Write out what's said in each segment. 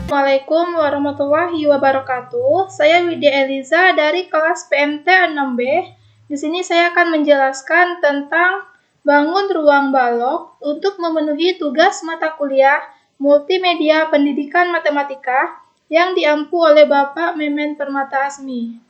Assalamualaikum warahmatullahi wabarakatuh. Saya Widya Eliza dari kelas PMT 6B. Di sini saya akan menjelaskan tentang bangun ruang balok untuk memenuhi tugas mata kuliah Multimedia Pendidikan Matematika yang diampu oleh Bapak Memen Permata Asmi.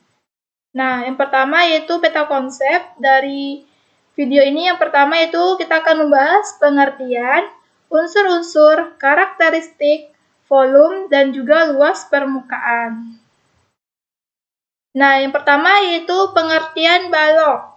Nah, yang pertama yaitu peta konsep dari video ini. Yang pertama yaitu kita akan membahas pengertian, unsur-unsur, karakteristik, volume, dan juga luas permukaan. Nah, yang pertama yaitu pengertian balok.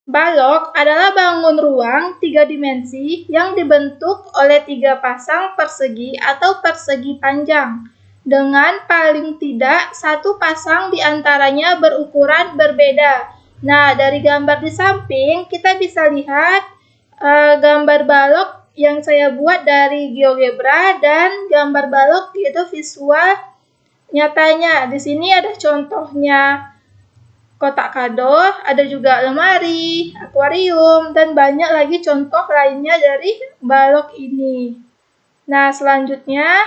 Balok adalah bangun ruang 3 dimensi yang dibentuk oleh 3 pasang persegi atau persegi panjang, dengan paling tidak satu pasang diantaranya berukuran berbeda. Nah, dari gambar di samping kita bisa lihat gambar balok yang saya buat dari GeoGebra dan gambar balok yaitu visual nyatanya. Di sini ada contohnya kotak kado, ada juga lemari, akuarium, dan banyak lagi contoh lainnya dari balok ini. Nah, selanjutnya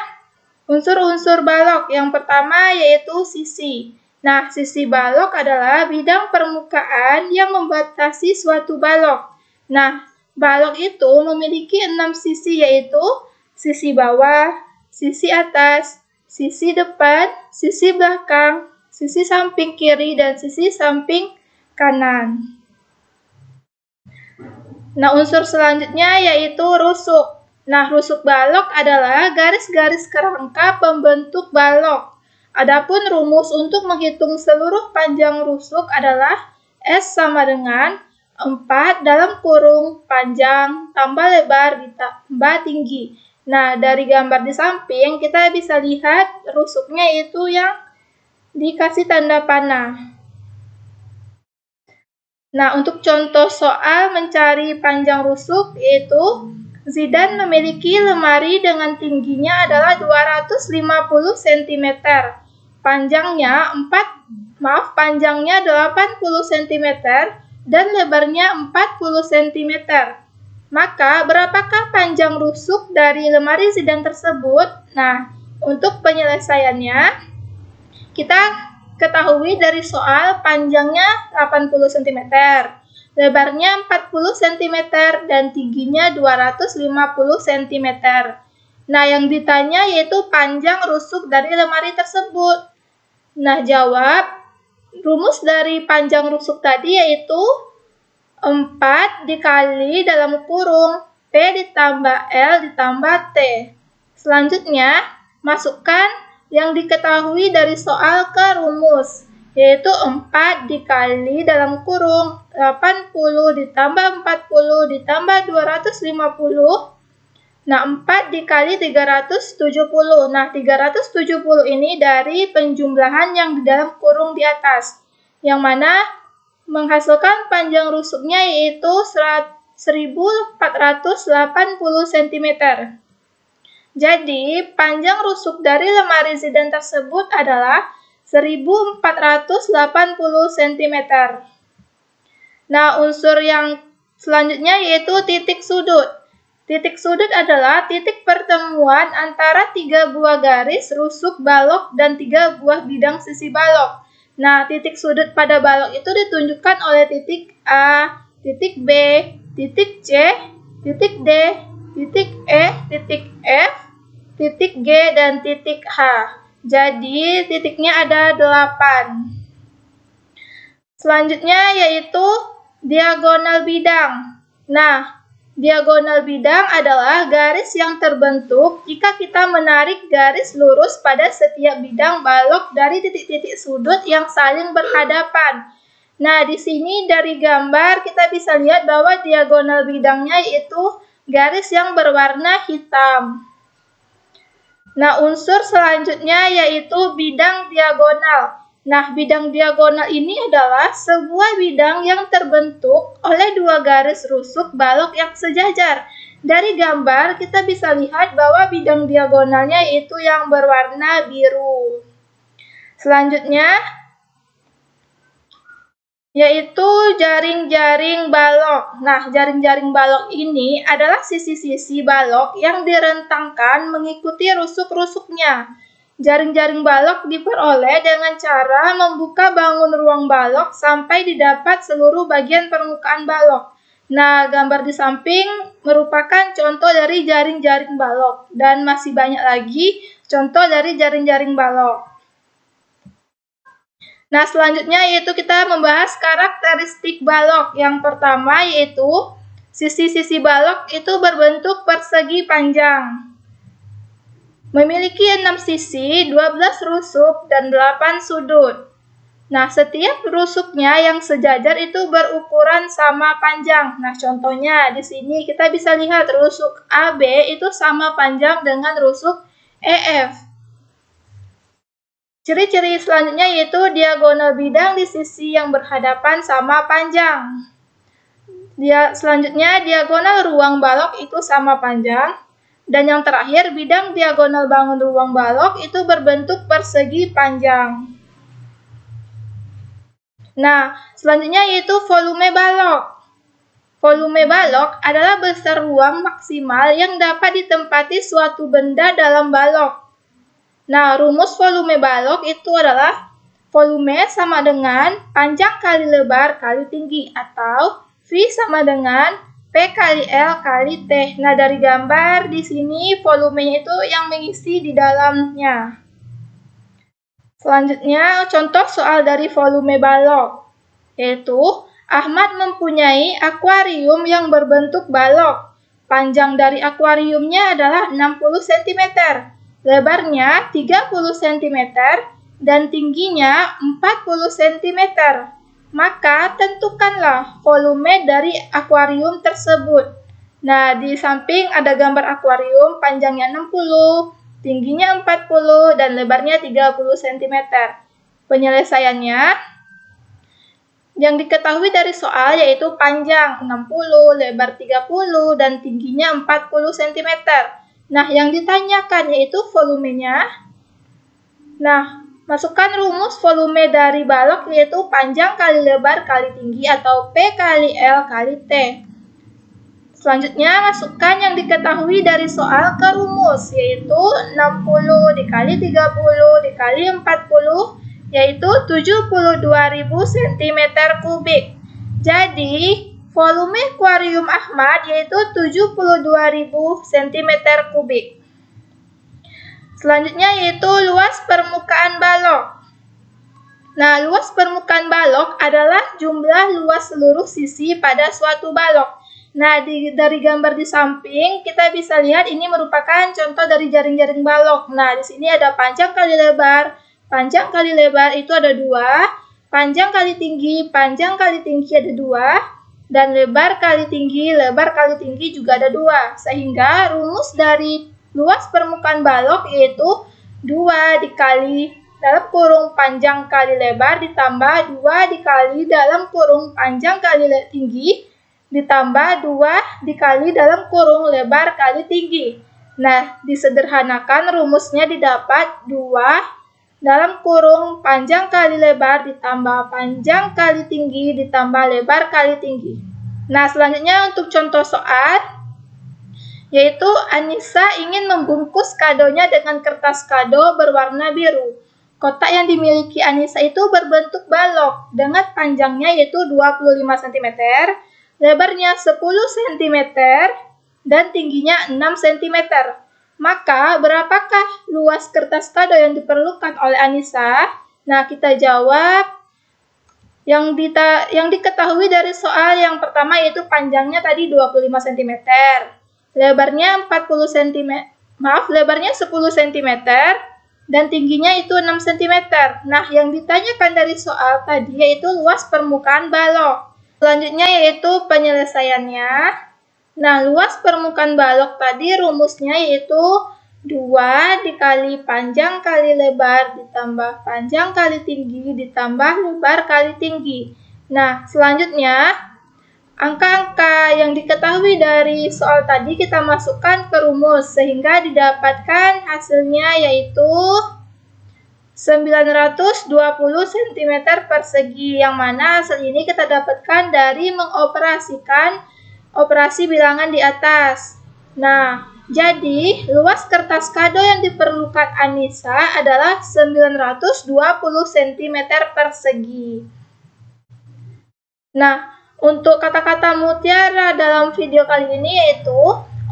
unsur-unsur balok. Yang pertama yaitu sisi. Nah, sisi balok adalah bidang permukaan yang membatasi suatu balok. Nah, balok itu memiliki 6 sisi, yaitu sisi bawah, sisi atas, sisi depan, sisi belakang, sisi samping kiri, dan sisi samping kanan. Nah, unsur selanjutnya yaitu rusuk. Nah, rusuk balok adalah garis-garis kerangka pembentuk balok. Adapun rumus untuk menghitung seluruh panjang rusuk adalah S sama dengan 4 dalam kurung panjang tambah lebar ditambah tinggi. Nah, dari gambar di samping kita bisa lihat rusuknya itu yang dikasih tanda panah. Nah, untuk contoh soal mencari panjang rusuk yaitu Zidan memiliki lemari dengan tingginya adalah 250 cm. Panjangnya 80 cm dan lebarnya 40 cm. Maka, berapakah panjang rusuk dari lemari Zidan tersebut? Nah, untuk penyelesaiannya, kita ketahui dari soal panjangnya 80 cm, lebarnya 40 cm, dan tingginya 250 cm. Nah, yang ditanya yaitu panjang rusuk dari lemari tersebut. Nah, jawab. Rumus dari panjang rusuk tadi yaitu 4 dikali dalam kurung P ditambah L ditambah T. Selanjutnya, masukkan yang diketahui dari soal ke rumus, yaitu 4 dikali dalam kurung 80 ditambah 40 ditambah 250. Nah, 4 dikali 370. Nah, 370 ini dari penjumlahan yang di dalam kurung di atas, yang mana menghasilkan panjang rusuknya yaitu 1480 cm. Jadi, panjang rusuk dari lemari Zidan tersebut adalah 1480 cm. Nah, unsur yang selanjutnya yaitu titik sudut. Titik sudut adalah titik pertemuan antara 3 buah garis rusuk balok dan 3 buah bidang sisi balok. Nah, titik sudut pada balok itu ditunjukkan oleh titik A, titik B, titik C, titik D, titik E, titik F, titik G, dan titik H. Jadi, titiknya ada 8. Selanjutnya yaitu diagonal bidang. Nah, diagonal bidang adalah garis yang terbentuk jika kita menarik garis lurus pada setiap bidang balok dari titik-titik sudut yang saling berhadapan. Nah, di sini dari gambar kita bisa lihat bahwa diagonal bidangnya yaitu garis yang berwarna hitam. Nah, unsur selanjutnya yaitu bidang diagonal. Nah, bidang diagonal ini adalah sebuah bidang yang terbentuk oleh 2 garis rusuk balok yang sejajar. Dari gambar kita bisa lihat bahwa bidang diagonalnya itu yang berwarna biru. Selanjutnya, yaitu jaring-jaring balok. Nah, jaring-jaring balok ini adalah sisi-sisi balok yang direntangkan mengikuti rusuk-rusuknya. Jaring-jaring balok diperoleh dengan cara membuka bangun ruang balok sampai didapat seluruh bagian permukaan balok. Nah, gambar di samping merupakan contoh dari jaring-jaring balok, dan masih banyak lagi contoh dari jaring-jaring balok. Nah, selanjutnya yaitu kita membahas karakteristik balok. Yang pertama yaitu sisi-sisi balok itu berbentuk persegi panjang. Memiliki 6 sisi, 12 rusuk, dan 8 sudut. Nah, setiap rusuknya yang sejajar itu berukuran sama panjang. Nah, contohnya di sini kita bisa lihat rusuk AB itu sama panjang dengan rusuk EF. Ciri-ciri selanjutnya yaitu diagonal bidang di sisi yang berhadapan sama panjang. Selanjutnya diagonal ruang balok itu sama panjang. Dan yang terakhir, bidang diagonal bangun ruang balok itu berbentuk persegi panjang. Nah, selanjutnya yaitu volume balok. Volume balok adalah besar ruang maksimal yang dapat ditempati suatu benda dalam balok. Nah, rumus volume balok itu adalah volume sama dengan panjang kali lebar kali tinggi, atau V sama dengan P kali L kali T. Nah, dari gambar di sini volumenya itu yang mengisi di dalamnya. Selanjutnya, contoh soal dari volume balok, yaitu Ahmad mempunyai akuarium yang berbentuk balok. Panjang dari akuariumnya adalah 60 cm, lebarnya 30 cm, dan tingginya 40 cm. Maka tentukanlah volume dari akuarium tersebut. Nah, di samping ada gambar akuarium, panjangnya 60, tingginya 40, dan lebarnya 30 cm. Penyelesaiannya, yang diketahui dari soal yaitu panjang 60, lebar 30, dan tingginya 40 cm. Nah, yang ditanyakan yaitu volumenya. Nah, masukkan rumus volume dari balok yaitu panjang kali lebar kali tinggi atau P kali L kali T. Selanjutnya, masukkan yang diketahui dari soal ke rumus, yaitu 60 dikali 30 dikali 40, yaitu 72.000 cm3. Jadi, volume akuarium Ahmad yaitu 72.000 cm3. Selanjutnya yaitu luas permukaan balok. Nah, luas permukaan balok adalah jumlah luas seluruh sisi pada suatu balok. Nah, dari gambar di samping kita bisa lihat ini merupakan contoh dari jaring-jaring balok. Nah, di sini ada panjang kali lebar. Panjang kali lebar itu ada 2. Panjang kali tinggi ada 2. Dan lebar kali tinggi juga ada 2. Sehingga rumus dari luas permukaan balok yaitu 2 dikali dalam kurung panjang kali lebar ditambah 2 dikali dalam kurung panjang kali tinggi ditambah 2 dikali dalam kurung lebar kali tinggi. Nah, disederhanakan rumusnya didapat 2 dalam kurung panjang kali lebar ditambah panjang kali tinggi ditambah lebar kali tinggi. Nah, selanjutnya untuk contoh soal, yaitu Anissa ingin membungkus kadonya dengan kertas kado berwarna biru. Kotak yang dimiliki Anissa itu berbentuk balok dengan panjangnya yaitu 25 cm, lebarnya 10 cm, dan tingginya 6 cm. Maka, berapakah luas kertas kado yang diperlukan oleh Anissa? Nah, kita jawab yang diketahui dari soal yang pertama yaitu panjangnya tadi 25 cm. Lebarnya 10 cm, dan tingginya itu 6 cm. Nah, yang ditanyakan dari soal tadi yaitu luas permukaan balok. Selanjutnya yaitu penyelesaiannya. Nah, luas permukaan balok tadi rumusnya yaitu 2 dikali panjang kali lebar ditambah panjang kali tinggi ditambah lebar kali tinggi. Nah, selanjutnya angka-angka yang diketahui dari soal tadi kita masukkan ke rumus sehingga didapatkan hasilnya yaitu 920 cm persegi, yang mana hasil ini kita dapatkan dari mengoperasikan operasi bilangan di atas. Nah, jadi luas kertas kado yang diperlukan Anissa adalah 920 cm persegi. Nah, untuk kata-kata mutiara dalam video kali ini yaitu,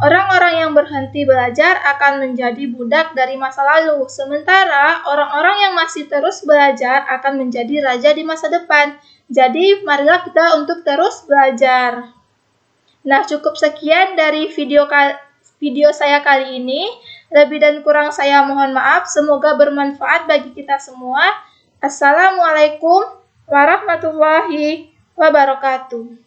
orang-orang yang berhenti belajar akan menjadi budak dari masa lalu, sementara orang-orang yang masih terus belajar akan menjadi raja di masa depan. Jadi, marilah kita untuk terus belajar. Nah, cukup sekian dari video saya kali ini. Lebih dan kurang saya mohon maaf. Semoga bermanfaat bagi kita semua. Assalamualaikum warahmatullahi wabarakatuh.